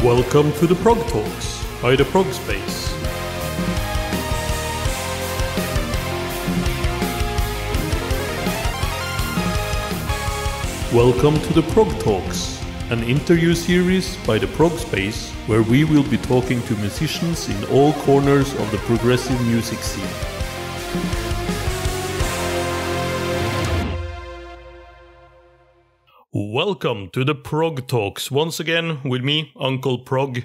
Welcome to the Progtalks by the Prog Space. Welcome to the Progtalks, an interview series by the Prog Space where we will be talking to musicians in all corners of the progressive music scene. Welcome to the Prog Talks, once again with me, Uncle Prog,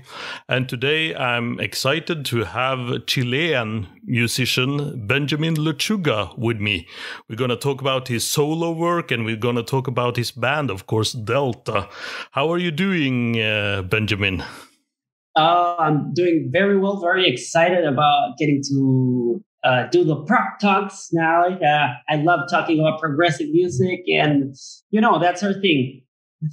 and today I'm excited to have Chilean musician Benjamin Lechuga with me. We're going to talk about his solo work and we're going to talk about his band, of course, Delta. How are you doing, Benjamin? I'm doing very well, very excited about getting to do the Progtalks now. I love talking about progressive music, and that's our thing.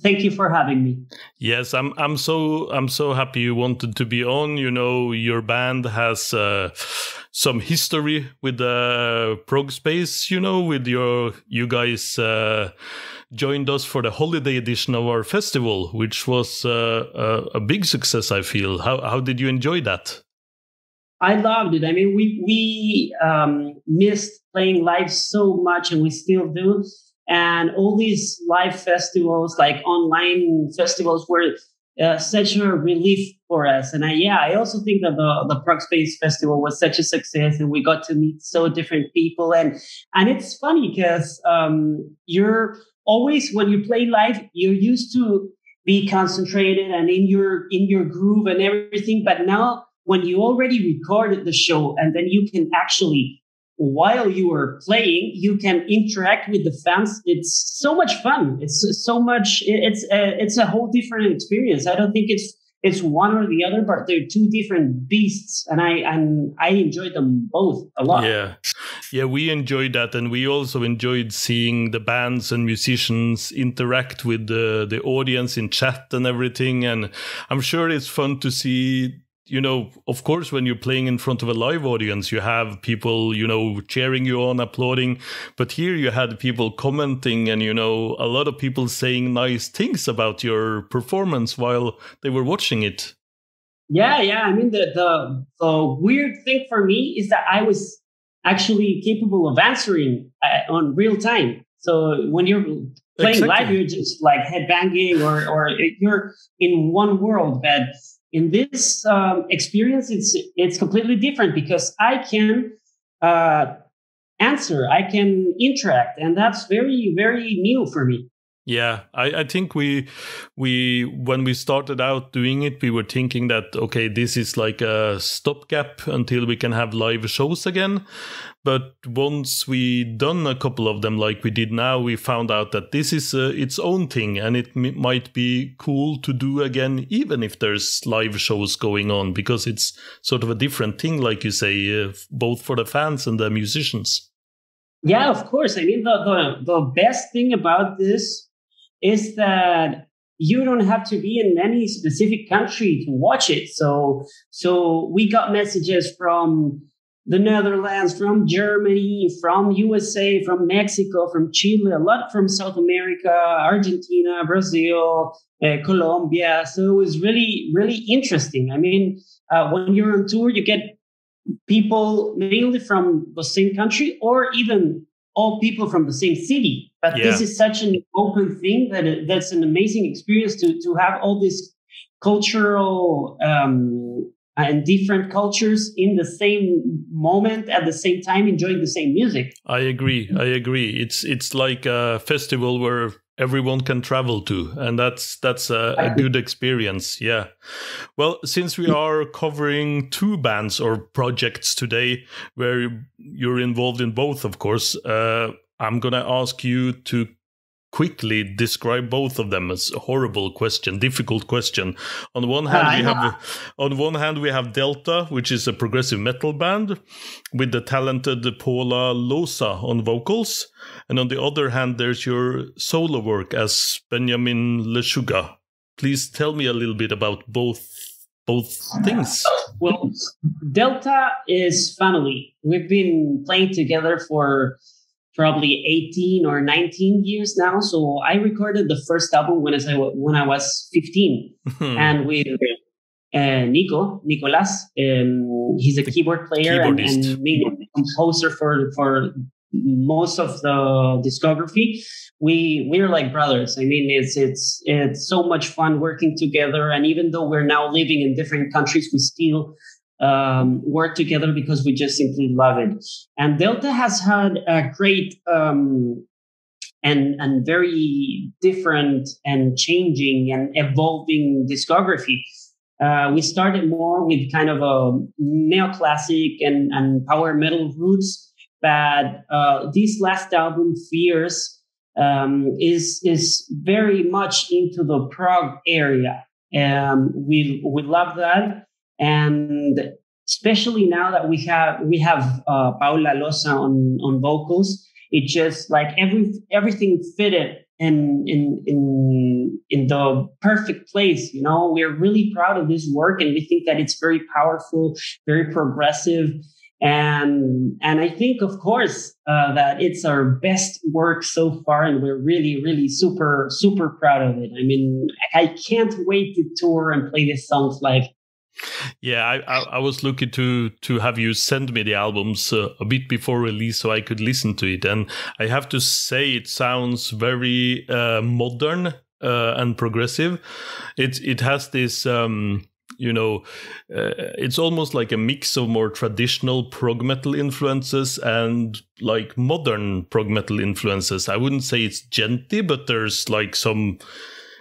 Thank you for having me. Yes, I'm so happy you wanted to be on. Your band has some history with the Prog Space. With you guys joined us for the holiday edition of our festival, which was a big success, I feel. How did you enjoy that? I loved it. I mean, we missed playing live so much, and we still do. And all these live festivals, like online festivals, were such a relief for us. And I also think that the Prog Space Festival was such a success, and we got to meet so different people. And it's funny because you're always, when you play live, you're used to be concentrated and in your groove and everything. But now, when you already recorded the show and then you can actually, while you are playing, you can interact with the fans. It's so much fun. It's so much. It's a whole different experience. I don't think it's one or the other, but they're two different beasts, and I enjoyed them both a lot. Yeah, we enjoyed that, and we also enjoyed seeing the bands and musicians interact with the audience in chat and everything. And I'm sure it's fun to see. Of course, when you're playing in front of a live audience, you have people, cheering you on, applauding. But here you had people commenting and, a lot of people saying nice things about your performance while they were watching it. Yeah. I mean, the weird thing for me is that I was actually capable of answering on real time. So when you're playing live, you're just like headbanging or you're in one world. But in this experience, it's completely different because I can answer, I can interact, and that's very, very new for me. Yeah, I think we when we started out doing it, we were thinking that, okay, this is like a stopgap until we can have live shows again. But once we done a couple of them like we did now, we found out that this is its own thing, and it might be cool to do again, even if there's live shows going on, because it's sort of a different thing, like you say, both for the fans and the musicians. Yeah, of course. I mean, the best thing about this is that you don't have to be in any specific country to watch it. So we got messages from the Netherlands, from Germany, from USA, from Mexico, from Chile, a lot from South America, Argentina, Brazil, Colombia. So it was really, really interesting. I mean, when you're on tour, you get people mainly from the same country or even all people from the same city. But This is such an open thing that's an amazing experience to have all these cultural and different cultures in the same moment at the same time enjoying the same music. I agree. It's like a festival where everyone can travel to, and that's a good experience. Yeah. Well, since we are covering two bands or projects today where you're involved in both, of course, I'm gonna ask you to quickly describe both of them. As a horrible question, difficult question. On one hand, we have Delta, which is a progressive metal band with the talented Paula Loza on vocals, and on the other hand, there's your solo work as Benjamin Lechuga. Please tell me a little bit about both things. Well, Delta is family. We've been playing together for probably 18 or 19 years now. So I recorded the first album when I was 15. And Nicolas. He's a keyboard player and mainly composer for most of the discography. We're like brothers. I mean, it's so much fun working together. And even though we're now living in different countries, we still work together because we just simply love it. And Delta has had a great and very different and changing and evolving discography. We started more with kind of a neoclassic and power metal roots. But this last album, Fears, is very much into the prog area. We love that, and especially now that we have Paula Loza on vocals, it just like everything fitted in the perfect place. You know, we're really proud of this work, and we think that it's very powerful, very progressive. And I think, of course, that it's our best work so far, and we're really, really super, super proud of it. I mean, I can't wait to tour and play these songs live. Yeah, I was looking to have you send me the albums a bit before release so I could listen to it. And I have to say it sounds very modern and progressive. It has this... it's almost like a mix of more traditional prog metal influences and like modern prog metal influences. I wouldn't say it's djenty, but there's like some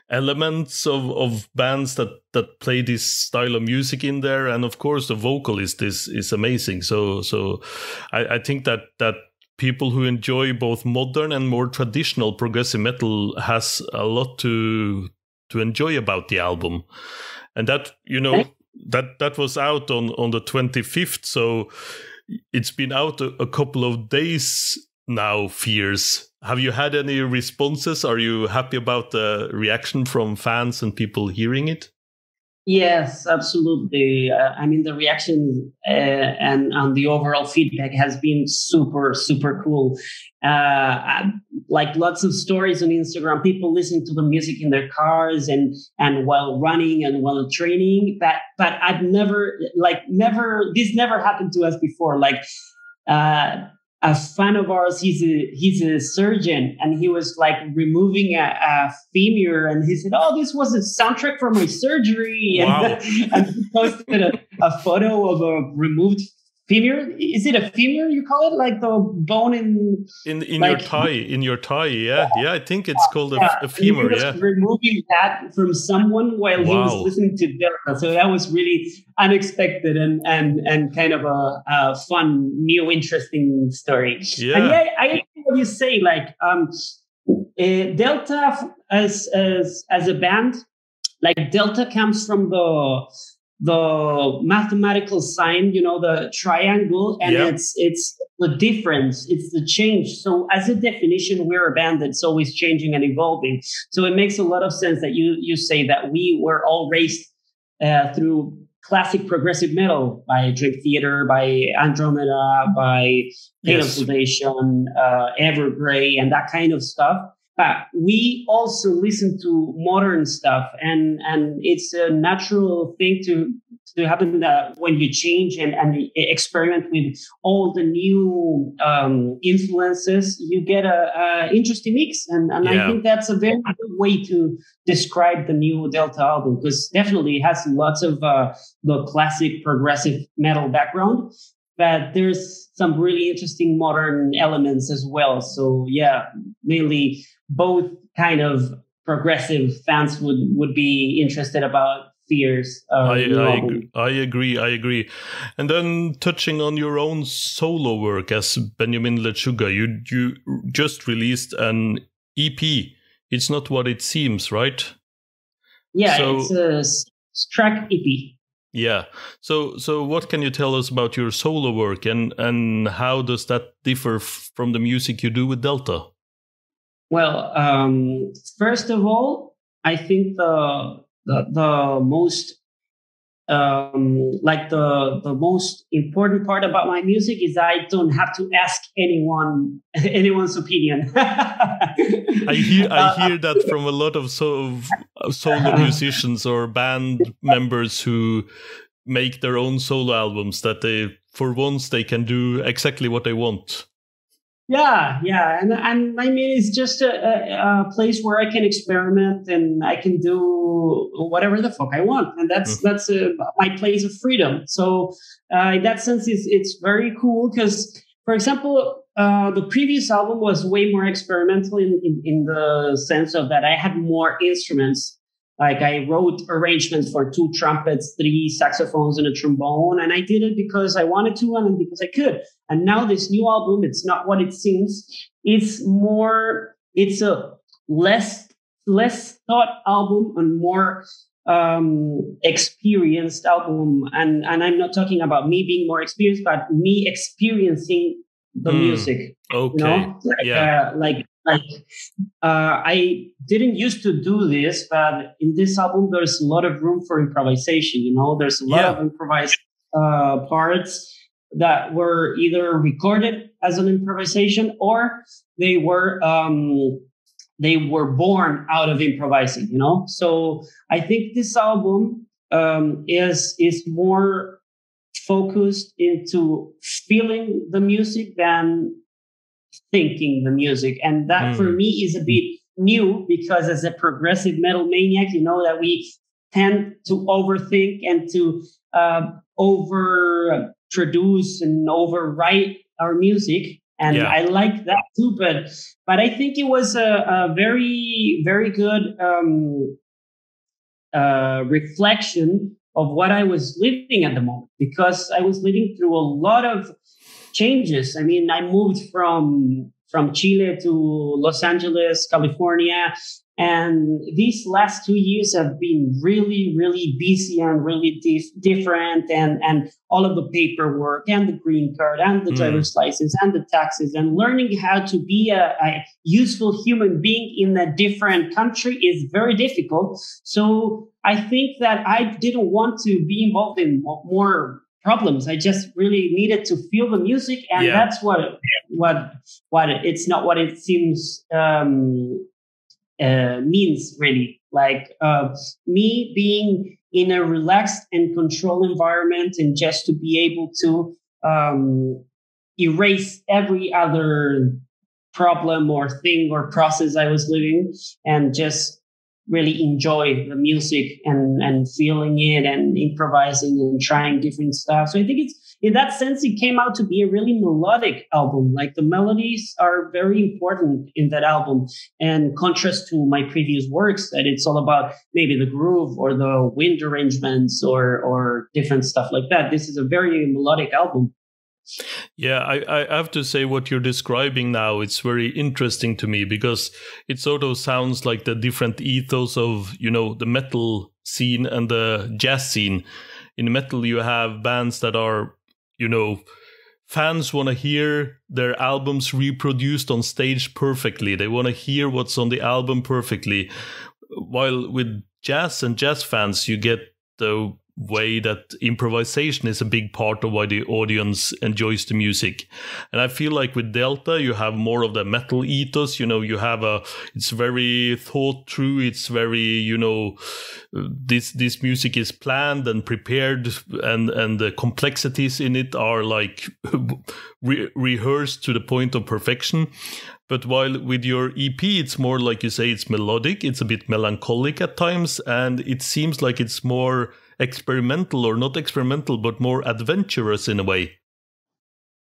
elements of bands that play this style of music in there. And of course, the vocalist is amazing. So I think that people who enjoy both modern and more traditional progressive metal has a lot to enjoy about the album. And that, that was out on the 25th. So it's been out a couple of days now, Fears. Have you had any responses? Are you happy about the reaction from fans and people hearing it? Yes, absolutely. I mean, the reaction and the overall feedback has been super, super cool. Like lots of stories on Instagram, people listening to the music in their cars and while running and while training. But I've never, this never happened to us before. Like, a fan of ours, he's a surgeon, and he was like removing a femur, and he said, "Oh, this was a soundtrack for my surgery." Wow. And he posted a photo of a removed femur. Is it a femur you call it? Like the bone in like, your thigh. Yeah. I think it's called a femur. He was removing that from someone while he was listening to Delta. So that was really unexpected and kind of a fun, new, interesting story. Yeah. And yeah, I agree what you say. Like Delta as a band, like Delta comes from the mathematical sign, the triangle, and it's the difference, it's the change. So as a definition, we're a band that's always changing and evolving. So it makes a lot of sense that you say that we were all raised through classic progressive metal by Dream Theater, by Andromeda, by Pain of Salvation, Evergrey, and that kind of stuff. But we also listen to modern stuff, and it's a natural thing to happen that when you change and experiment with all the new influences, you get a interesting mix. And I think that's a very good way to describe the new Delta album, because definitely it has lots of the classic progressive metal background, but there's some really interesting modern elements as well. So yeah, mainly both kind of progressive fans would be interested about Fears. I agree. And then touching on your own solo work as Benjamin Lechuga, you just released an EP. It's Not What It Seems, right? Yeah, it's a track EP. Yeah. So what can you tell us about your solo work, and how does that differ from the music you do with Delta? Well, first of all, I think the most like the most important part about my music is I don't have to ask anyone's opinion. I hear that from a lot of solo musicians or band members who make their own solo albums, that they, for once, they can do exactly what they want. Yeah, and I mean, it's just a place where I can experiment and I can do whatever the fuck I want, and that's my place of freedom. So in that sense, it's very cool because, for example, the previous album was way more experimental in the sense of that I had more instruments. Like I wrote arrangements for 2 trumpets, 3 saxophones, and a trombone. And I did it because I wanted to and because I could. And now this new album, it's not what it seems. It's a less thought album and more experienced album. And I'm not talking about me being more experienced, but me experiencing the music. Okay. I didn't used to do this, but in this album, there's a lot of room for improvisation. There's a lot of improvised parts that were either recorded as an improvisation or they were born out of improvising. So I think this album is more focused into feeling the music than thinking the music. And that for me is a bit new because as a progressive metal maniac, that we tend to overthink and to overproduce and overwrite our music. And I like that too, but I think it was a very, very good reflection of what I was living at the moment, because I was living through a lot of changes. I mean, I moved from Chile to Los Angeles, California, and these last 2 years have been really, really busy and really different, and all of the paperwork and the green card and the driver's license and the taxes and learning how to be a useful human being in a different country is very difficult. So I think that I didn't want to be involved in more problems. I just really needed to feel the music, and that's what it's not what it seems means really. Like me being in a relaxed and controlled environment, and just to be able to erase every other problem or thing or process I was living, and just really enjoy the music and feeling it and improvising and trying different stuff. So I think it's, in that sense, it came out to be a really melodic album. Like the melodies are very important in that album, and contrast to my previous works that it's all about maybe the groove or the wind arrangements or different stuff like that. This is a very melodic album. Yeah, I have to say what you're describing now, it's very interesting to me, because it sort of sounds like the different ethos of, the metal scene and the jazz scene. In metal, you have bands that are, fans want to hear their albums reproduced on stage perfectly. They want to hear what's on the album perfectly. While with jazz and jazz fans, you get the way that improvisation is a big part of why the audience enjoys the music. And I feel like with Delta, you have more of the metal ethos. You have it's very thought through. It's very, this music is planned and prepared, and the complexities in it are like rehearsed to the point of perfection. But while with your EP, it's more like you say, it's melodic, it's a bit melancholic at times, and it seems like it's more experimental, or not experimental, but more adventurous in a way.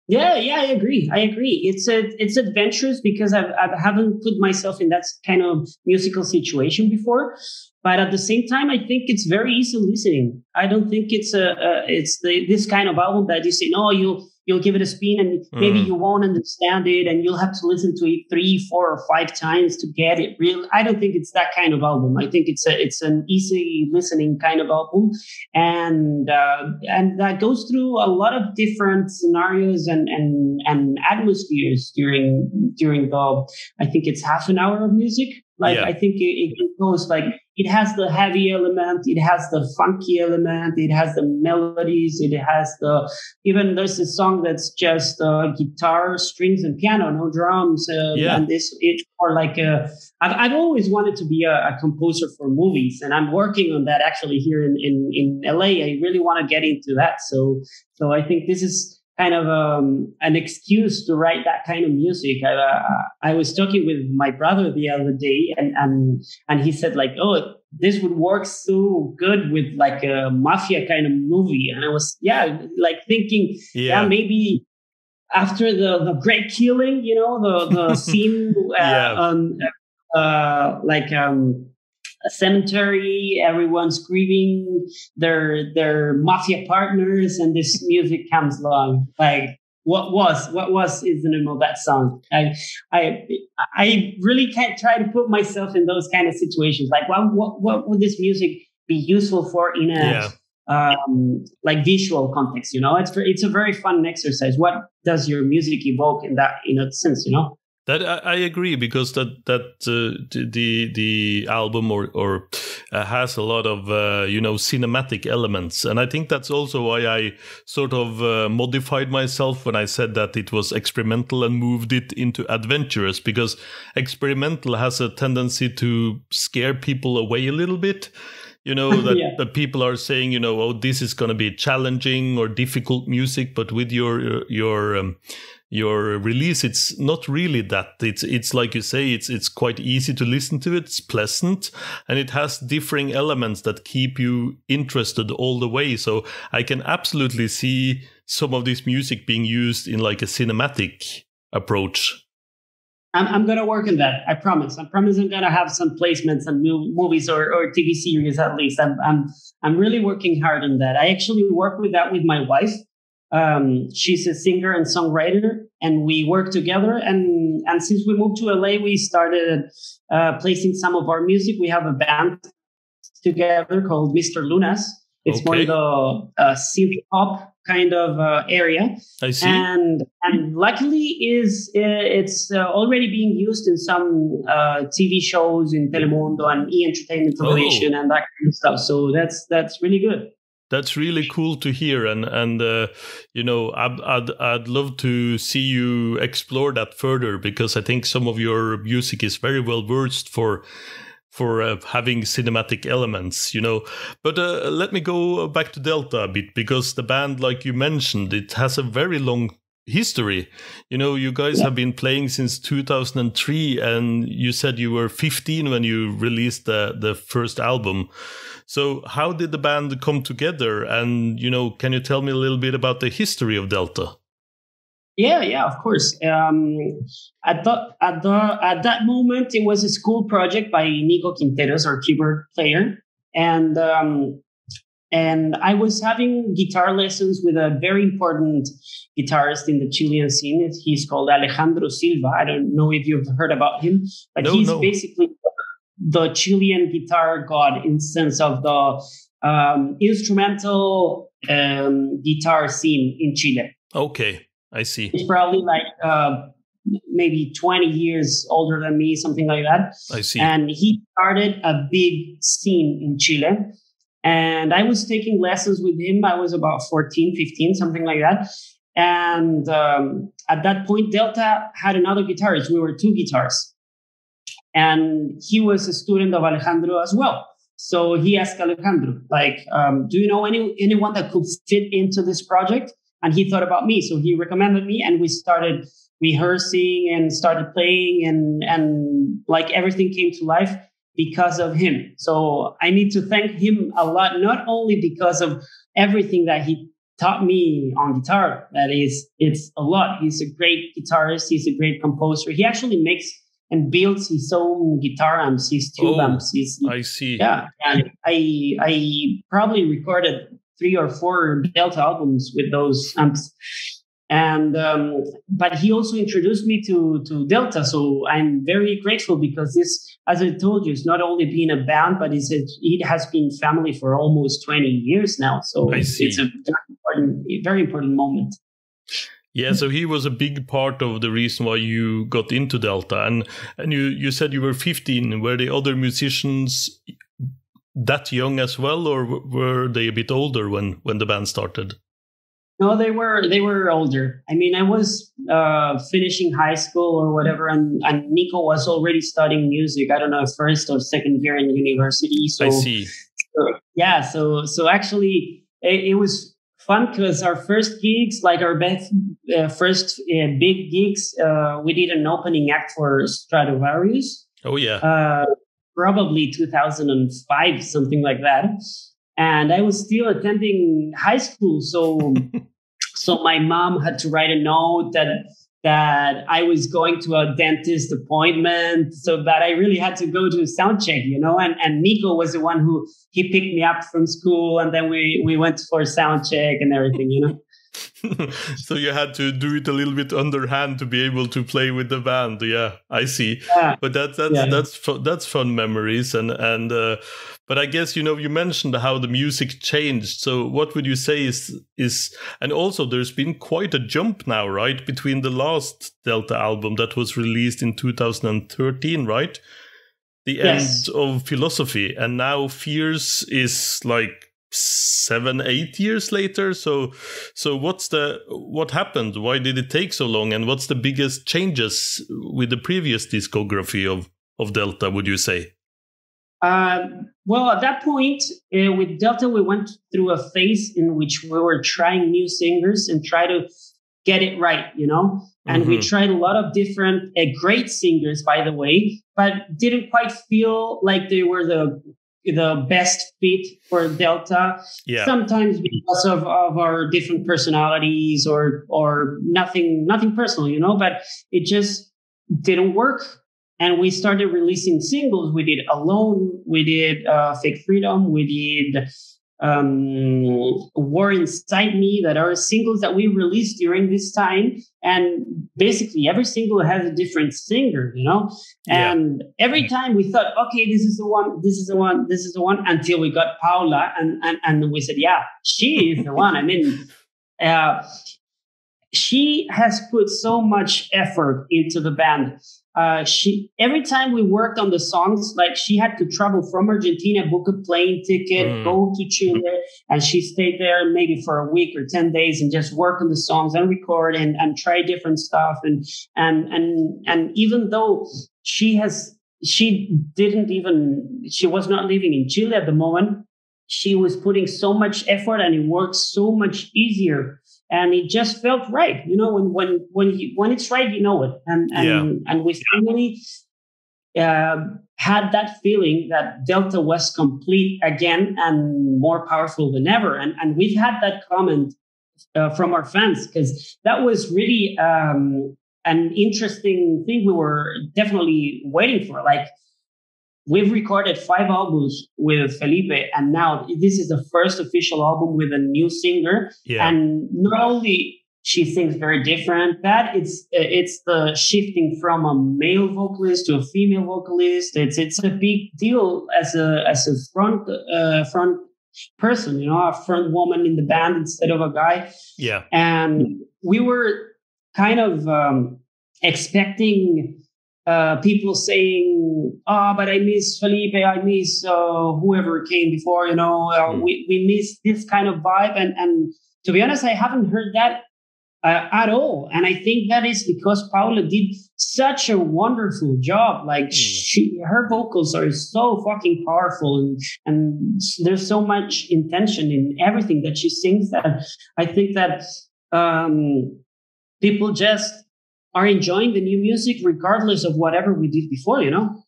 Yeah, I agree. It's adventurous because I haven't put myself in that kind of musical situation before. But at the same time, I think it's very easy listening. I don't think it's this kind of album that you say, no, you'll give it a spin and maybe you won't understand it and you'll have to listen to it 3, 4, or 5 times to get it real. I don't think it's that kind of album. I think it's an easy listening kind of album, and that goes through a lot of different scenarios and atmospheres during the, I think it's half an hour of music. I think it goes like it has the heavy element, it has the funky element, it has the melodies, it has even there's a song that's just guitar, strings, and piano, no drums. And it's more like I've always wanted to be a composer for movies, and I'm working on that actually here in LA. I really want to get into that. So I think this is kind of an excuse to write that kind of music. I was talking with my brother the other day, and he said like, "Oh, this would work so good with like a mafia kind of movie." And I was like thinking, maybe after the great killing, the scene a cemetery, everyone's grieving their mafia partners, and this music comes along. Like, what was is the name of that song? I really can't try to put myself in those kind of situations. Like, what would this music be useful for in a like visual context? It's a very fun exercise. What does your music evoke in that sense? That I agree, because the album or has a lot of cinematic elements, and I think that's also why I sort of modified myself when I said that it was experimental and moved it into adventurous, because experimental has a tendency to scare people away a little bit. That people are saying, oh, this is going to be challenging or difficult music, but with your release, it's not really that. It's like you say, it's quite easy to listen to. It's pleasant, and it has differing elements that keep you interested all the way. So I can absolutely see some of this music being used in like a cinematic approach. I'm going to work on that. I promise. I'm going to have some placements and movies or TV series at least. I'm really working hard on that. I actually work with that with my wife. She's a singer and songwriter, and we work together. And since we moved to LA, we started placing some of our music. We have a band together called Mr. Lunas. It's more the synth pop kind of area. I see. And luckily it's already being used in some TV shows in Telemundo and E-Entertainment Television and that kind of stuff. So that's really good. That's really cool to hear, and I'd love to see you explore that further, because I think some of your music is very well versed for having cinematic elements, But let me go back to Delta a bit, because the band, like you mentioned, it has a very long history. You guys have been playing since 2003, and you said you were 15 when you released the first album. So how did the band come together? And, can you tell me a little bit about the history of Delta? Yeah, of course. At that moment, it was a school project by Nico Quinteros, our keyboard player. And I was having guitar lessons with a very important guitarist in the Chilean scene. He's called Alejandro Silva. I don't know if you've heard about him, but he's basically the Chilean guitar god in sense of the instrumental guitar scene in Chile. Okay, I see. He's probably like maybe 20 years older than me, something like that. I see. And he started a big scene in Chile. And I was taking lessons with him. I was about 14, 15, something like that. And at that point, Delta had another guitarist. We were two guitars. And he was a student of Alejandro as well. So he asked Alejandro, like, do you know anyone that could fit into this project? And he thought about me. So he recommended me, and we started rehearsing and started playing, and like everything came to life because of him. So I need to thank him a lot, not only because of everything that he taught me on guitar. It's a lot. He's a great guitarist. He's a great composer. He actually makes and builds his own guitar amps, his tube amps. I see. Yeah, and I probably recorded 3 or 4 Delta albums with those amps. And but he also introduced me to Delta, so I'm very grateful, because this, as I told you, it's not only being a band, but it has been family for almost 20 years now. So it's a very important moment. Yeah, so he was a big part of the reason why you got into Delta. And you said you were 15. Were the other musicians that young as well, or were they a bit older when the band started? No, they were older. I mean, I was finishing high school or whatever, and Nico was already studying music. I don't know, first or second year in university. So I see. Yeah, so actually it was fun because our first gigs, like our first big gigs, we did an opening act for Stratovarius. Oh yeah, probably 2005, something like that. And I was still attending high school, so so my mom had to write a note that I was going to a dentist appointment, so that I really had to go to a sound check, you know. And Nico was the one he picked me up from school, and then we went for sound check and everything, you know. So you had to do it a little bit underhand to be able to play with the band. Yeah, I see. Yeah. But that's fun memories, and but I guess, you know, you mentioned how the music changed. So what would you say is and also there's been quite a jump now, right, between the last Delta album that was released in 2013, right? The end of Philosophy, and now Fears is like 7-8 years later. So what happened? Why did it take so long? And what's the biggest changes with the previous discography of Delta, would you say? Well, at that point with Delta, we went through a phase in which we were trying new singers and try to get it right, you know. And we tried a lot of different great singers, by the way, but didn't quite feel like they were the best fit for Delta. Yeah. Sometimes because of our different personalities or nothing personal, you know, but it just didn't work. And we started releasing singles. We did Alone, we did Fake Freedom, we did War Inside Me, that are singles that we released during this time. And basically every single has a different singer, you know. And every time we thought, okay, this is the one, until we got Paula, and we said, yeah, she is the one. I mean, she has put so much effort into the band. Every time we worked on the songs, like, she had to travel from Argentina, book a plane ticket, go to Chile, and she stayed there maybe for a week or 10 days and just work on the songs and record and try different stuff. And even though she was not living in Chile at the moment, she was putting so much effort, and it worked so much easier. And it just felt right, you know. When it's right, you know it. And we finally had that feeling that Delta was complete again and more powerful than ever. And we've had that comment from our fans, because that was really an interesting thing we were definitely waiting for. Like, we've recorded 5 albums with Felipe, and now this is the first official album with a new singer. Yeah. And not only she sings very different, but it's the shifting from a male vocalist to a female vocalist. It's a big deal as a front person, you know, a front woman in the band instead of a guy. Yeah. And we were kind of expecting people saying, but I miss Felipe, I miss whoever came before, you know, we miss this kind of vibe. And to be honest, I haven't heard that at all. And I think that is because Paula did such a wonderful job. Like, her vocals are so fucking powerful, and there's so much intention in everything that she sings, that I think that people just are enjoying the new music regardless of whatever we did before, you know?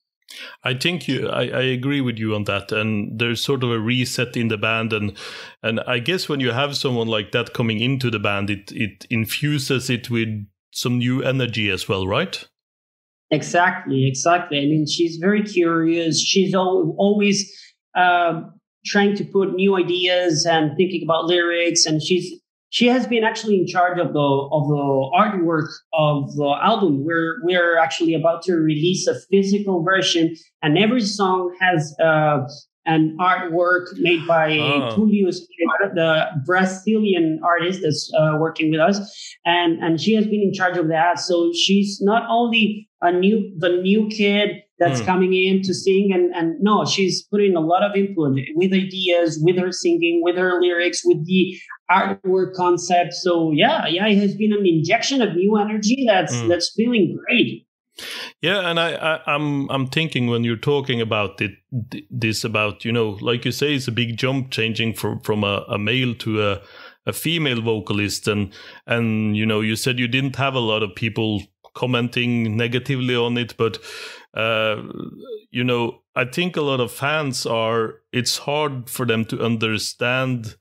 I think I agree with you on that. And there's sort of a reset in the band. And I guess when you have someone like that coming into the band, it infuses it with some new energy as well, right? Exactly. I mean, she's very curious. She's always trying to put new ideas and thinking about lyrics. And she has been actually in charge of the artwork of the album. We're actually about to release a physical version, and every song has an artwork made by Tulio, the Brazilian artist that's working with us, and she has been in charge of that. So she's not only the new kid that's coming in to sing. And no, she's putting a lot of input with ideas, with her singing, with her lyrics, with the artwork concept. So yeah, it has been an injection of new energy that's feeling great. Yeah, and I'm thinking when you're talking about this about, you know, like you say, it's a big jump changing from a male to a female vocalist, and you know, you said you didn't have a lot of people commenting negatively on it, but you know, I think a lot of fans it's hard for them to understand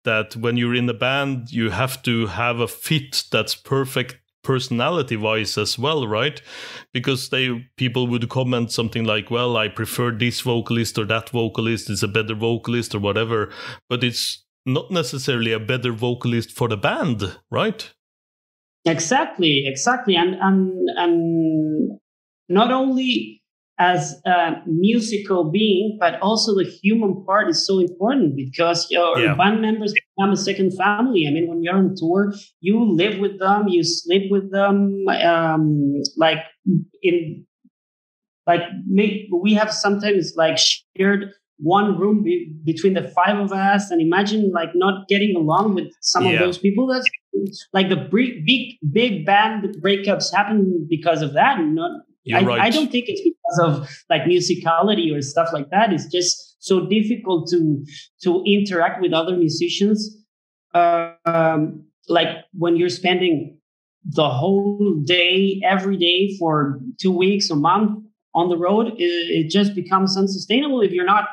that when you're in a band, you have to have a fit that's perfect personality-wise as well, right? Because people would comment something like, well, I prefer this vocalist, or that vocalist is a better vocalist, or whatever, but it's not necessarily a better vocalist for the band, right? Exactly. And not only as a musical being, but also the human part is so important, because your band members become a second family. I mean, when you're on tour, you live with them, you sleep with them. We have sometimes like shared one room between the five of us, and imagine like not getting along with some of those people. That's like the big band breakups happen because of that. I don't think it's because of like musicality or stuff like that. It's just so difficult to interact with other musicians. Like when you're spending the whole day, every day for 2 weeks, a month on the road, it just becomes unsustainable if you're not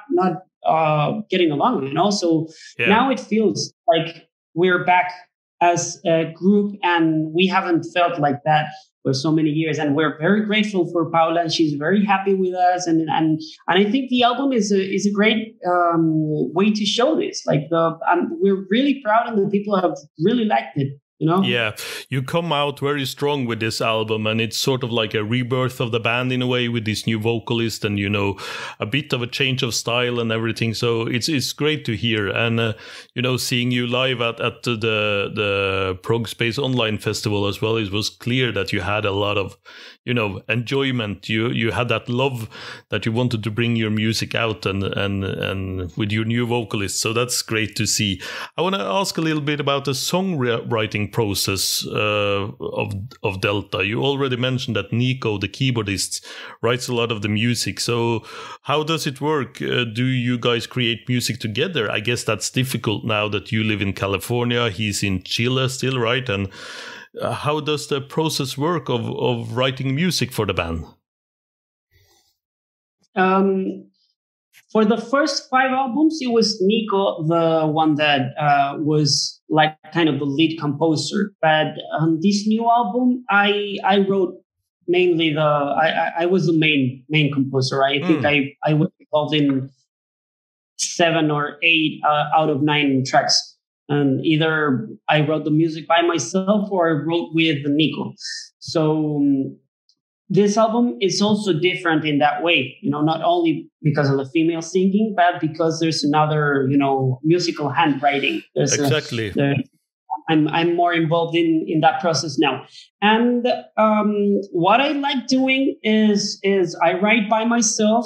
getting along, you know? So now it feels like we're back as a group, and we haven't felt like that for so many years. And we're very grateful for Paula, and she's very happy with us. And I think the album is a great way to show this. Like we're really proud, and the people have really liked it. You know? Yeah, you come out very strong with this album, and it's sort of like a rebirth of the band in a way, with this new vocalist, and you know, a bit of a change of style and everything. So it's great to hear. And you know, seeing you live at the Prog Space Online Festival as well, it was clear that you had a lot of, you know, enjoyment. You had that love that you wanted to bring your music out and with your new vocalist. So that's great to see. I want to ask a little bit about the songwriting process of Delta. You already mentioned that Nico, the keyboardist, writes a lot of the music. So how does it work? Do you guys create music together? I guess that's difficult now that you live in California. He's in Chile still, right? And how does the process work of writing music for the band? For the first 5 albums, it was Nico, the one that was like kind of the lead composer. But on this new album, I wrote mainly I was the main composer. I think I was involved in 7 or 8 out of 9 tracks. And either I wrote the music by myself or I wrote with Nico. So this album is also different in that way, you know, not only because of the female singing, but because there's another, you know, musical handwriting. Exactly. I'm more involved in that process now. And what I like doing is I write by myself,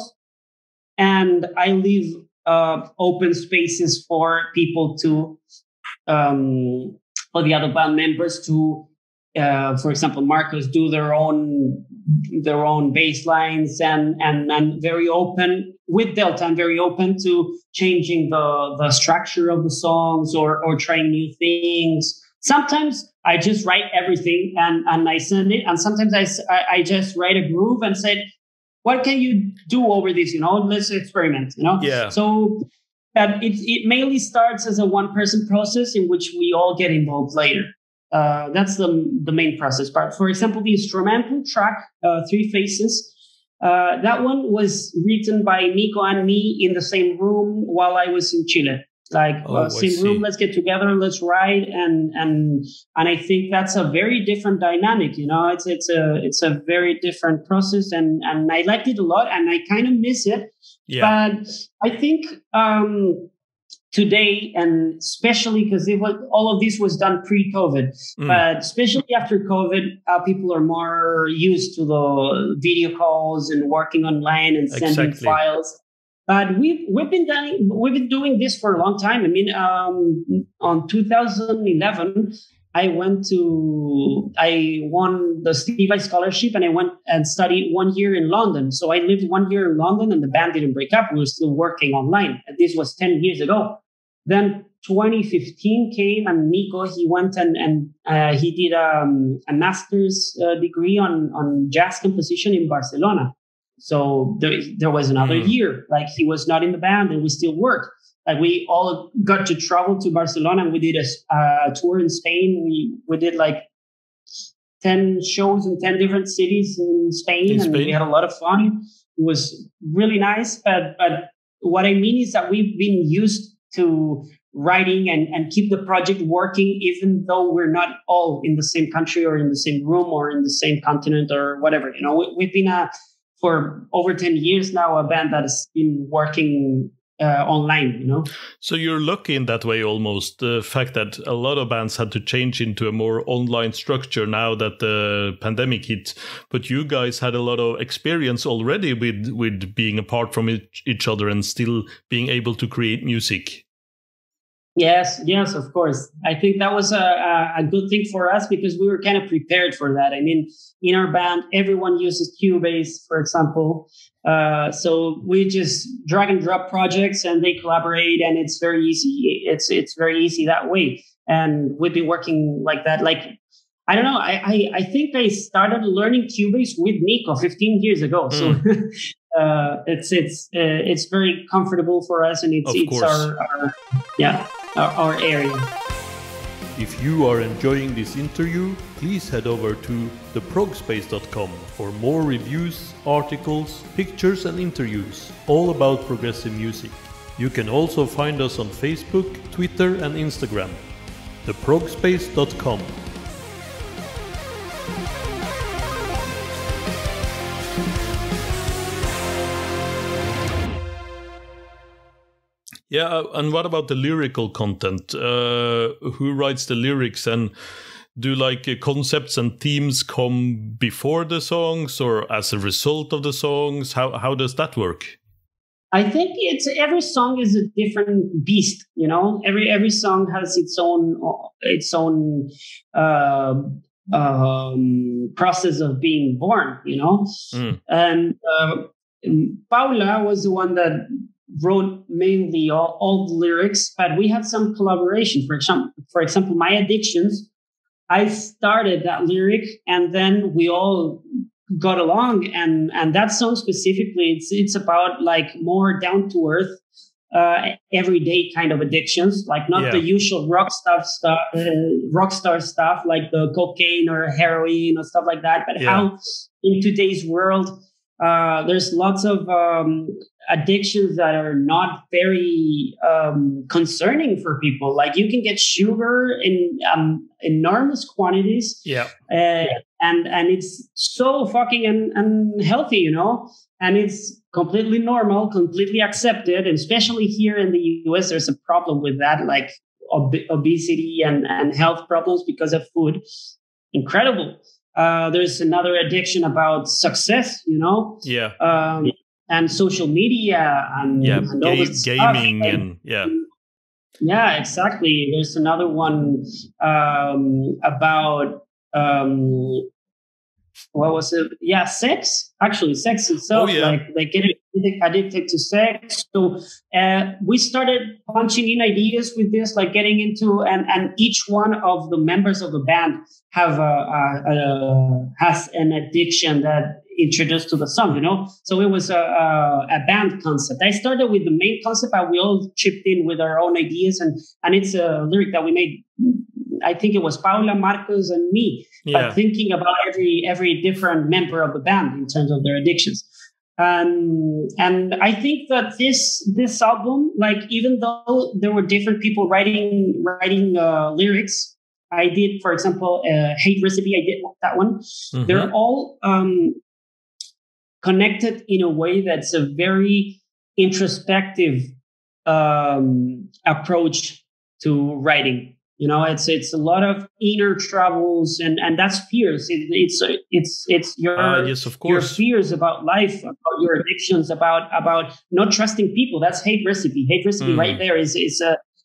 and I leave open spaces for people to, for the other band members to, for example, Marcos do their own bass lines, and very open with Delta. I'm very open to changing the structure of the songs or trying new things. Sometimes I just write everything and I send it, and sometimes I just write a groove and said, what can you do over this? You know, let's experiment. You know, yeah. So it mainly starts as a one-person process in which we all get involved later. That's the main process part. For example, the instrumental track, 3 Faces, that one was written by Nico and me in the same room while I was in Chile. Same room, let's get together, let's write, and I think that's a very different dynamic. You know, it's a very different process, and I liked it a lot, and I kind of miss it. Yeah. But I think today, and especially because all of this was done pre-COVID, but especially after COVID, people are more used to the video calls and working online and sending files. But we've been doing this for a long time. I mean, on 2011. I won the Steve Vai scholarship, and I went and studied 1 year in London. So I lived 1 year in London, and the band didn't break up. We were still working online. And this was 10 years ago. Then 2015 came, and Nico, he went and he did a master's degree on jazz composition in Barcelona. So there was another year, like he was not in the band, and we still worked. Like we all got to travel to Barcelona, and we did a tour in Spain. We did like 10 shows in 10 different cities in Spain, and we had a lot of fun. It was really nice. But what I mean is that we've been used to writing and keep the project working, even though we're not all in the same country or in the same room or in the same continent or whatever. You know, we've been for over 10 years now, a band that has been working online, you know. So you're lucky in that way, almost. The fact that a lot of bands had to change into a more online structure now that the pandemic hit, but you guys had a lot of experience already with being apart from each other and still being able to create music. Yes, of course. I think that was a good thing for us because we were kind of prepared for that. I mean, in our band, everyone uses Cubase, for example. So we just drag and drop projects and they collaborate, and it's very easy. It's very easy that way. And we've been working like that. Like, I don't know. I think I started learning Cubase with Nico 15 years ago. So it's very comfortable for us, and it's our area. If you are enjoying this interview, please head over to theprogspace.com for more reviews, articles, pictures and interviews all about progressive music. You can also find us on Facebook, Twitter and Instagram. theprogspace.com. Yeah, and what about the lyrical content? Who writes the lyrics, and do concepts and themes come before the songs or as a result of the songs? How does that work? I think every song is a different beast. You know, every song has its own process of being born. You know, and Paula was the one that wrote mainly all the lyrics, but we had some collaboration. For example, My Addictions, I started that lyric and then we all got along, and that song specifically, it's about like more down to earth, everyday kind of addictions, like not the usual rock star stuff like the cocaine or heroin or stuff like that, but how in today's world there's lots of addictions that are not very concerning for people. Like you can get sugar in enormous quantities, and it's so fucking unhealthy, you know. And it's completely normal, completely accepted, and especially here in the US, there's a problem with that, like obesity and health problems because of food. Incredible. There's another addiction about success, you know. And social media and all this gaming stuff. Yeah, exactly. There's another one about what was it? Yeah, sex. Actually, sex itself. Like getting addicted to sex. So we started punching in ideas with this, like getting into and each one of the members of the band have has an addiction that introduced to the song, you know. So it was a band concept. I started with the main concept, and we all chipped in with our own ideas, and it's a lyric that we made. I think it was Paula, Marcos, and me, but thinking about every different member of the band in terms of their addictions. And I think that this album, like even though there were different people writing lyrics, I did, for example, Hate Recipe. I did that one. Mm-hmm. They're all connected in a way that's a very introspective approach to writing. You know, it's a lot of inner troubles, and that's fears. It's your yes, of your course. fears about life, about your addictions, about not trusting people. That's hate recipe. Hate recipe right there is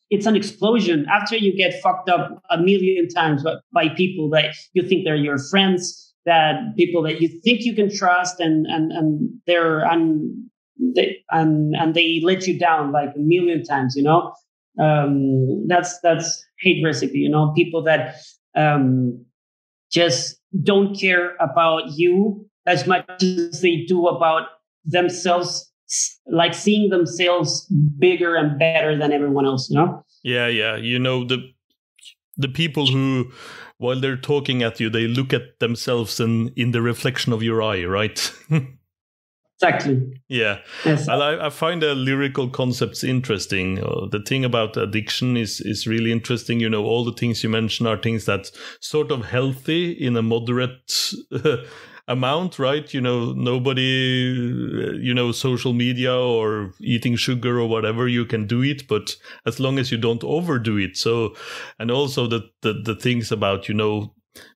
it's an explosion after you get fucked up a million times by people that you think they're your friends, that people that you think you can trust, and they let you down like a million times. You know, that's hate recipe. You know, people that just don't care about you as much as they do about themselves, like seeing themselves bigger and better than everyone else. You know? Yeah. You know, the people who, while they're talking at you, they look at themselves in the reflection of your eye, right? Exactly. Yeah. Yes. And I find the lyrical concepts interesting. The thing about addiction is really interesting. You know, all the things you mention are things that's sort of healthy in a moderate amount, right? You know, nobody, you know, social media or eating sugar or whatever, you can do it, but as long as you don't overdo it. So, and also the things about, you know,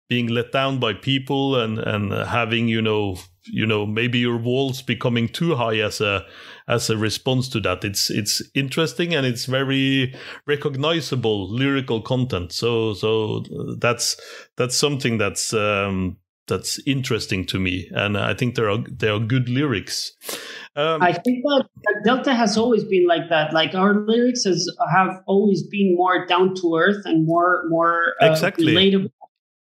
being let down by people and having, you know, maybe your walls becoming too high as a response to that. It's interesting, and it's very recognizable lyrical content. So that's something that's interesting to me, and I think there are good lyrics. I think that Delta has always been like that. Like our lyrics have always been more down to earth and more exactly.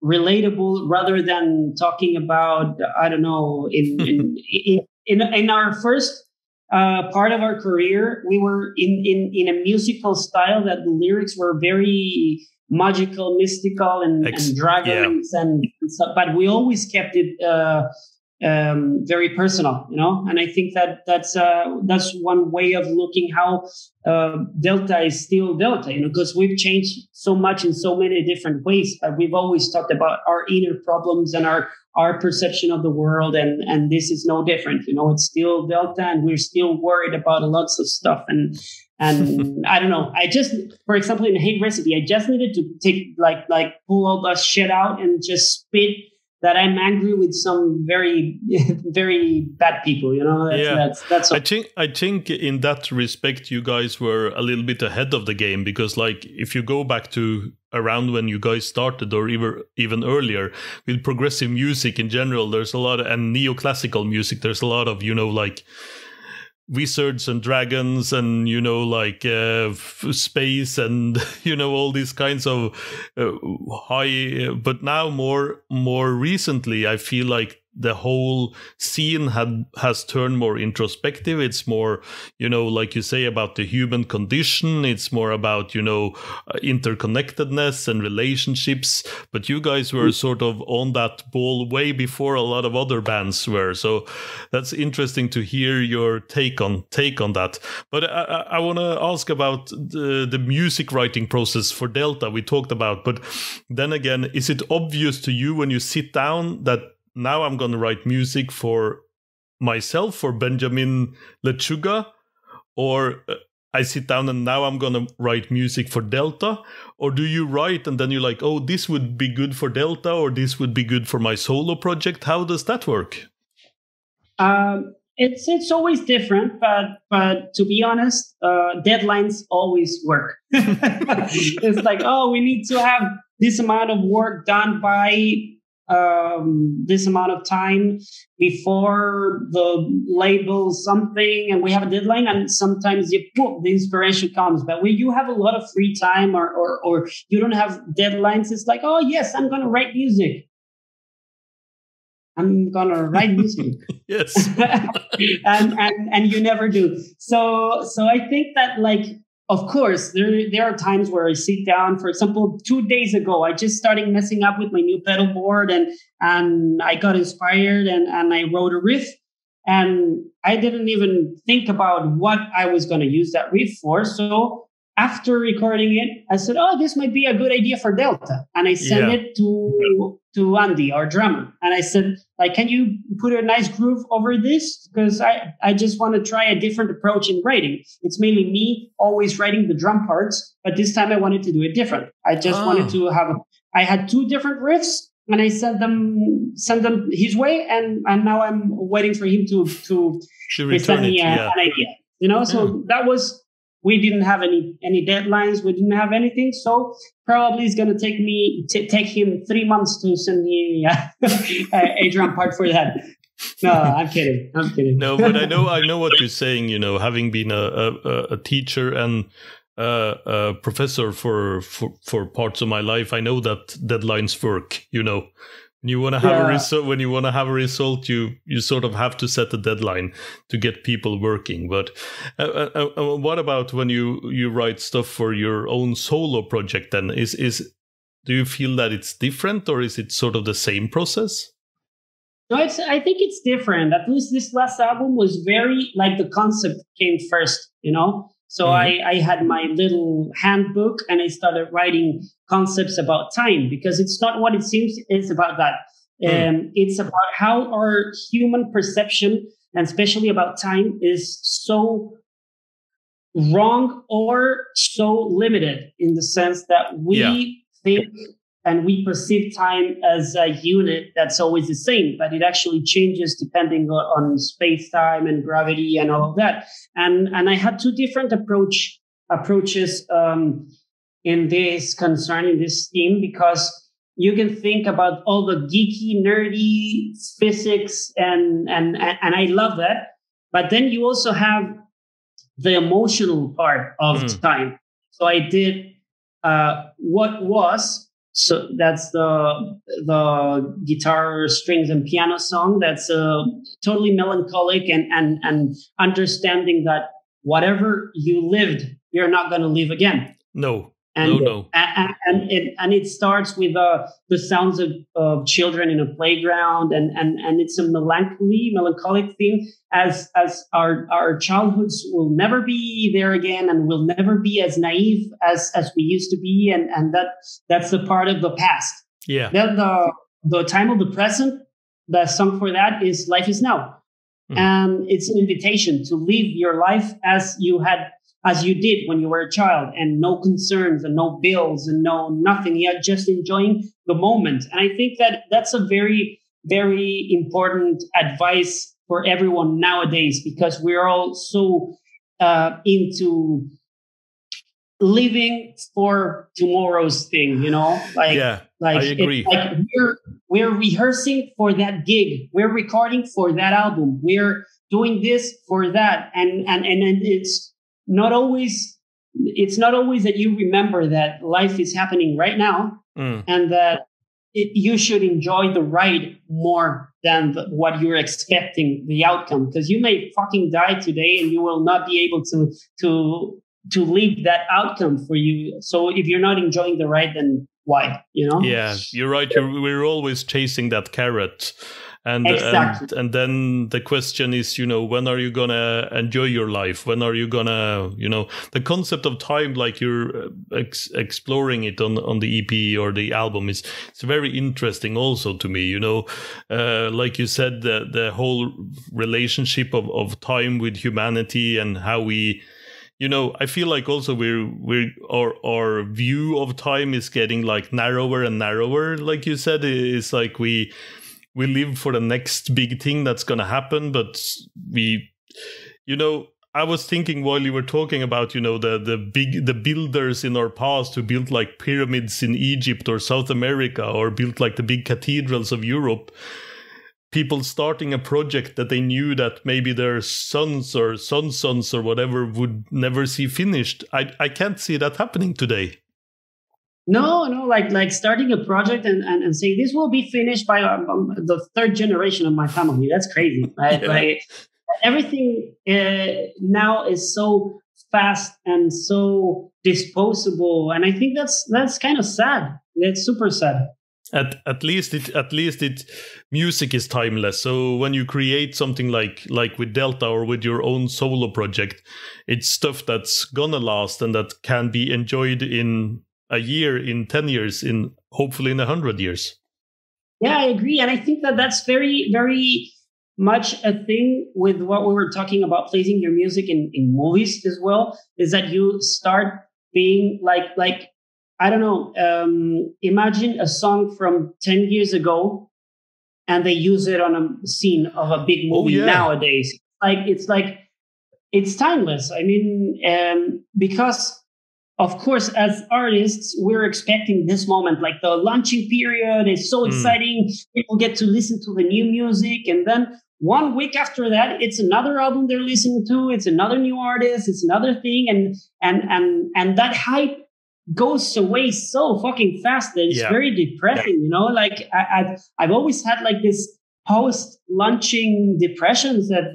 relatable rather than talking about, I don't know, in our first part of our career, we were in a musical style that the lyrics were very magical, mystical, and dragons and stuff, but we always kept it very personal, you know. And I think that's one way of looking how Delta is still Delta, you know, because we've changed so much in so many different ways, but we've always talked about our inner problems and our perception of the world, and this is no different, you know. It's still Delta, and we're still worried about lots of stuff, and I don't know. I just, for example, in Hate Recipe, I just needed to take like pull all that shit out and just spit that I'm angry with some very, very bad people, you know. That's I think in that respect, you guys were a little bit ahead of the game, because like if you go back to around when you guys started, or even earlier, with progressive music in general, there's a lot and neoclassical music. There's a lot of, you know, like wizards and dragons and, you know, like space and, you know, all these kinds of high, but now more recently I feel like the whole scene has turned more introspective. It's more, you know, like you say, about the human condition. It's more about, you know, interconnectedness and relationships. But you guys were sort of on that ball way before a lot of other bands were. So that's interesting to hear your take on that. But I want to ask about the music writing process for Delta we talked about. But then again, is it obvious to you when you sit down that now I'm going to write music for myself, for Benjamin Lechuga, or I sit down and now I'm going to write music for Delta? Or do you write and then you're like, oh, this would be good for Delta, or this would be good for my solo project? How does that work? It's always different, but to be honest, deadlines always work. It's like, oh, we need to have this amount of work done by this amount of time before the label something, and we have a deadline, and sometimes the inspiration comes. But when you have a lot of free time or you don't have deadlines, it's like, oh yes, I'm going to write music. I'm going to write music. Yes. and you never do. So I think that, like, of course, there are times where I sit down. For example, 2 days ago, I just started messing up with my new pedal board, and I got inspired and I wrote a riff, and I didn't even think about what I was going to use that riff for. So after recording it, I said, "Oh, this might be a good idea for Delta," and I sent it to Andy, our drummer, and I said, "Like, can you put a nice groove over this? Because I just want to try a different approach in writing. It's mainly me always writing the drum parts, but this time I wanted to do it different. I just wanted to have. I had 2 different riffs, and I sent them his way, and now I'm waiting for him to present me an idea. You know, so that was." We didn't have any deadlines. We didn't have anything. So probably it's going to take him 3 months to send me a drum part for that. No, I'm kidding. No, but I know what you're saying. You know, having been a teacher and a professor for parts of my life, I know that deadlines work. You know. When you want to have a result, you sort of have to set a deadline to get people working. But what about when you write stuff for your own solo project? Then do you feel that it's different, or is it sort of the same process? No, I think it's different. At least this last album was very like the concept came first, you know. So I had my little handbook and I started writing concepts about time, because it's not what it seems. It's about that. It's about how our human perception, and especially about time, is so wrong or so limited, in the sense that we think and we perceive time as a unit that's always the same, but it actually changes depending on space, time, and gravity, and all of that. And I had 2 different approaches in this theme, because you can think about all the geeky, nerdy physics, and I love that. But then you also have the emotional part of time. So I did what was. So that's the guitar, strings, and piano song. That's totally melancholic and understanding that whatever you lived, you're not going to live again. No. And it starts with the sounds of children in a playground, and it's a melancholic thing, as our childhoods will never be there again, and will never be as naive as we used to be, and that's the part of the past. Yeah. Then the time of the present, the song for that is Life Is Now. And it's an invitation to live your life as you did when you were a child, and no concerns and no bills and nothing. You're just enjoying the moment. And I think that's a very, very important advice for everyone nowadays, because we're all so into living for tomorrow's thing, you know? I agree. It's like we're rehearsing for that gig. We're recording for that album. We're doing this for that. And it's not always that you remember that life is happening right now, and that you should enjoy the ride more than what you're expecting the outcome, because you may fucking die today and you will not be able to leave that outcome for you. So if you're not enjoying the ride, then why? You know? Yeah, you're right. We're always chasing that carrot. Exactly. And then the question is, you know, when are you gonna enjoy your life? When are you gonna, you know, the concept of time, like you're exploring it on the EP or the album, it's very interesting also to me. You know, like you said, the whole relationship of time with humanity, and how we, you know, I feel like also our view of time is getting like narrower and narrower. Like you said, it's like we live for the next big thing that's going to happen, but you know, I was thinking while you were talking about, you know, the builders in our past who built like pyramids in Egypt or South America, or built like the big cathedrals of Europe. People starting a project that they knew that maybe their sons or sons or whatever would never see finished. I can't see that happening today. No, like starting a project and saying this will be finished by the 3rd generation of my family. That's crazy, right? Yeah. Like everything now is so fast and so disposable, and I think that's kind of sad. That's super sad. At least it music is timeless. So when you create something like with Delta or with your own solo project, it's stuff that's gonna last and that can be enjoyed in a year, in 10 years, in hopefully in 100 years. Yeah, I agree. And I think that that's very, very much a thing with what we were talking about, placing your music in movies as well, is that you start being like I don't know, imagine a song from 10 years ago and they use it on a scene of a big movie nowadays. It's timeless. I mean, because of course, as artists, we're expecting this moment, like the launching period is so exciting. People get to listen to the new music. And then 1 week after that, it's another album they're listening to. It's another new artist. It's another thing. And that hype goes away so fucking fast that it's very depressing, you know. Like I've always had like this post-launching depressions that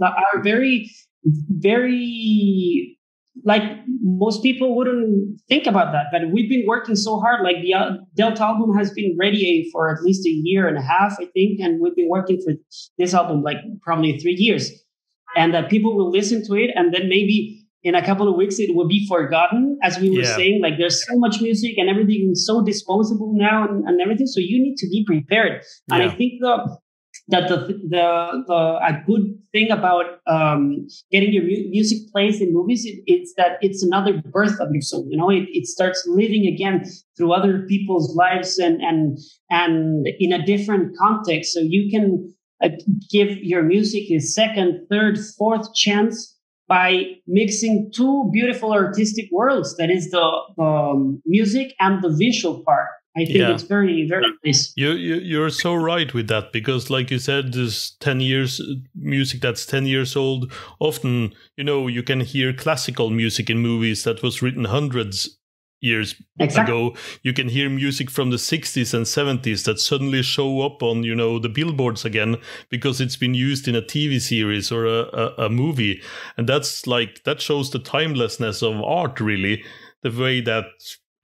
are very, very, like most people wouldn't think about that. But we've been working so hard. Like the Delta album has been ready for at least a year and a half, I think, and we've been working for this album like probably 3 years, and that people will listen to it, and then maybe in a couple of weeks, it will be forgotten. As we were saying, like there's so much music and everything is so disposable now and everything. So you need to be prepared. And I think that a good thing about getting your music placed in movies, it's that it's another birth of your soul. You know, it starts living again through other people's lives and in a different context. So you can give your music a second, third, fourth chance by mixing two beautiful artistic worlds, that is the music and the visual part. I think it's very, very nice. You're so right with that, because like you said, this 10 years music that's 10 years old, often, you know, you can hear classical music in movies that was written hundreds years ago. You can hear music from the 60s and 70s that suddenly show up on, you know, the billboards again because it's been used in a TV series or a movie. And that's like, that shows the timelessness of art, really. The way that,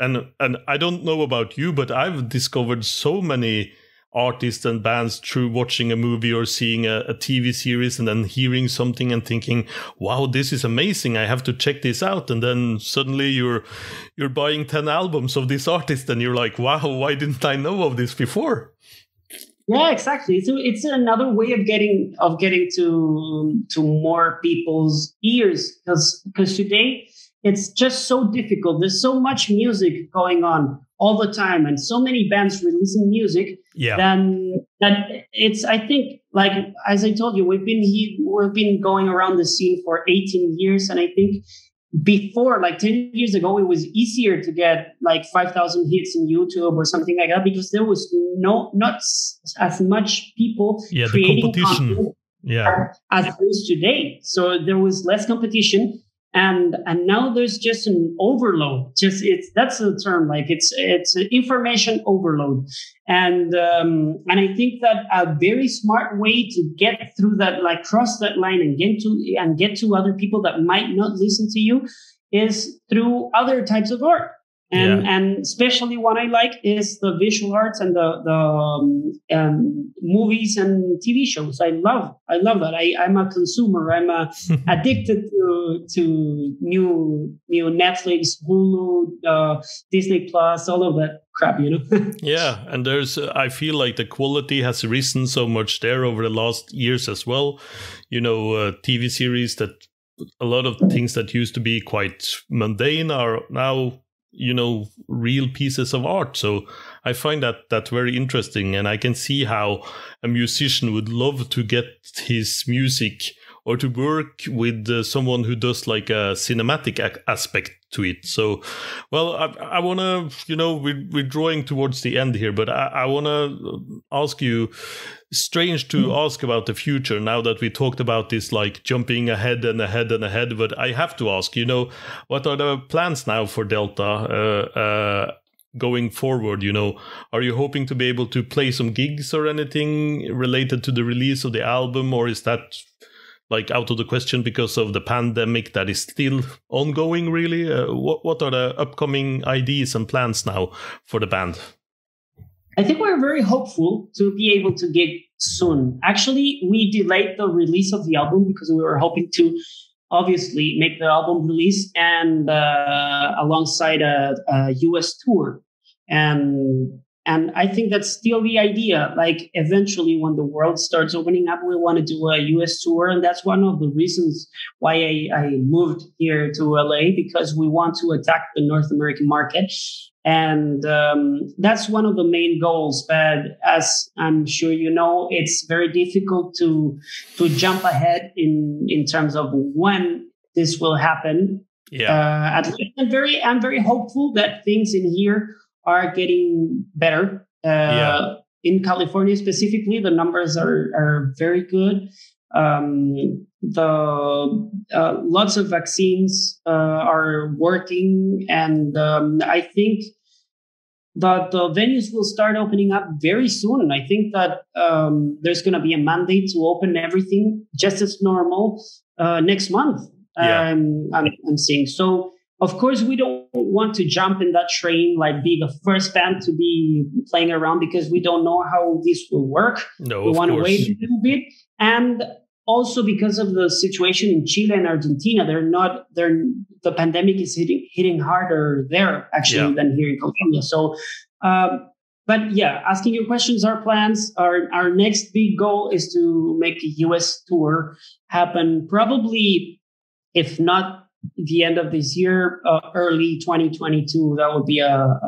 and I don't know about you, but I've discovered so many artists and bands through watching a movie or seeing a TV series and then hearing something and thinking, wow, this is amazing, I have to check this out. And then suddenly you're buying 10 albums of this artist and you're like, wow, why didn't I know of this before? Yeah, exactly. So it's another way of getting to more people's ears, because today it's just so difficult. There's so much music going on all the time and so many bands releasing music. Then that it's, I think, like, as I told you, we've been going around the scene for 18 years. And I think before, like 10 years ago, it was easier to get like 5,000 hits in YouTube or something like that, because there was not as much people creating content as there is today. So there was less competition. And now there's just an overload. That's the term. Like it's information overload, and I think that a very smart way to get through that, like cross that line and get to other people that might not listen to you, is through other types of art. And especially what I like is the visual arts and the movies and TV shows. I love that. I'm a consumer. I'm addicted to new Netflix, Hulu, Disney Plus, all of that crap, you know. Yeah, and I feel like the quality has risen so much there over the last years as well. You know, TV series that a lot of things that used to be quite mundane are now, you know, real pieces of art. So I find that very interesting, and I can see how a musician would love to get his music or to work with someone who does like a cinematic aspect to it. So, well, I want to, you know, we're drawing towards the end here, but I want to ask you, strange to ask about the future now that we talked about this, like jumping ahead and ahead and ahead, but I have to ask, you know, what are the plans now for Delta going forward? You know, are you hoping to be able to play some gigs or anything related to the release of the album, or is that like out of the question because of the pandemic that is still ongoing, really? What are the upcoming ideas and plans now for the band? I think we're very hopeful to be able to gig soon. Actually, we delayed the release of the album because we were hoping to obviously make the album release and alongside a US tour. And I think that's still the idea. Like eventually when the world starts opening up, we want to do a US tour. And that's one of the reasons why I moved here to LA, because we want to attack the North American market. And that's one of the main goals. But as I'm sure you know, it's very difficult to jump ahead in terms of when this will happen. Yeah. I'm very hopeful that things in here are getting better. In California specifically, the numbers are very good. Lots of vaccines are working, and I think that the venues will start opening up very soon. I think that there's going to be a mandate to open everything just as normal next month. I'm seeing. So, of course, we don't want to jump in that train, like be the first band to be playing around, because we don't know how this will work. No, we want to wait a little bit. And also because of the situation in Chile and Argentina, the pandemic is hitting harder there actually than here in California. So, but yeah, asking your questions, our plans, our next big goal is to make a US tour happen, probably, if not the end of this year, early 2022. That would be a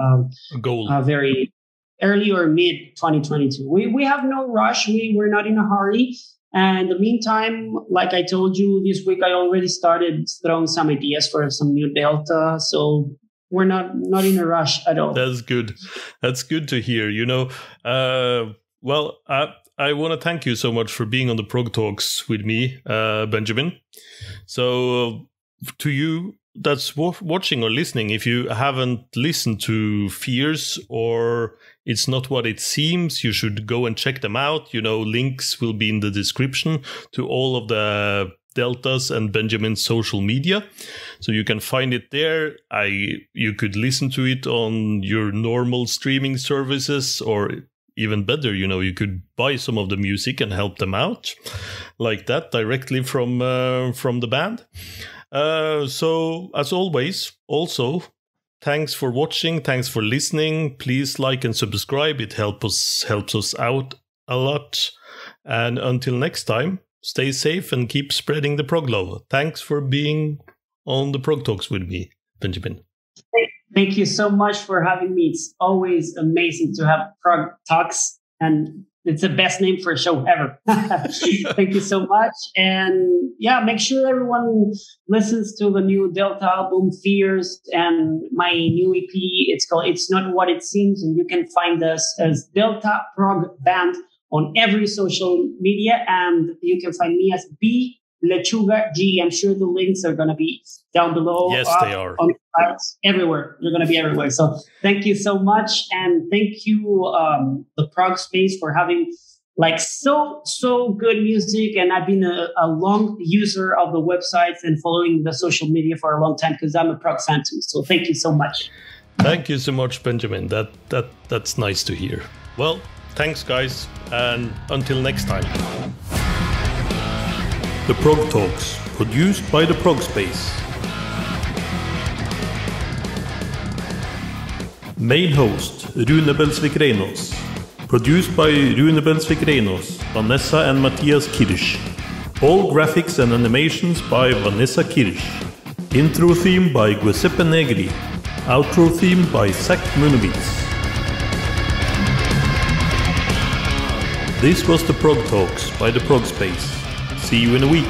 goal. A very early or mid 2022. We have no rush. We're not in a hurry. And in the meantime, like I told you this week, I already started throwing some ideas for some new Delta. So we're not in a rush at all. That's good. That's good to hear. You know, well, I want to thank you so much for being on the Prog Talks with me, Benjamin. So to you that's watching or listening, if you haven't listened to Fears or It's Not What It Seems, you should go and check them out. You know, links will be in the description to all of the Delta's and Benjamin's social media. So you can find it there. You could listen to it on your normal streaming services, or even better, you know, you could buy some of the music and help them out like that directly from the band. So as always, also, thanks for watching. Thanks for listening. Please like and subscribe. It helps us out a lot. And until next time, stay safe and keep spreading the prog love. Thanks for being on the Prog Talks with me, Benjamin. Thank you so much for having me. It's always amazing to have Prog Talks, and it's the best name for a show ever. Thank you so much. And yeah, make sure everyone listens to the new Delta album, Fears, and my new EP. It's called It's Not What It Seems. And you can find us as Delta Prog Band on every social media. And you can find me as Lechuga G. I'm sure the links are going to be down below. Yes, they are. On the sites, everywhere. They're going to be everywhere. So thank you so much. And thank you, the Prog Space, for having like so good music. And I've been a long user of the websites and following the social media for a long time because I'm a Prog fan too. So thank you so much. Thank you so much, Benjamin. That's nice to hear. Well, thanks, guys. And until next time. The Prog Talks, produced by the Prog Space. Main host, Rune Belsvik-Reynos. Produced by Rune Belsvik-Reynos, Vanessa and Matthias Kirsch. All graphics and animations by Vanessa Kirsch. Intro theme by Giuseppe Negri. Outro theme by Zach Munowitz. This was the Prog Talks by the Prog Space. See you in a week.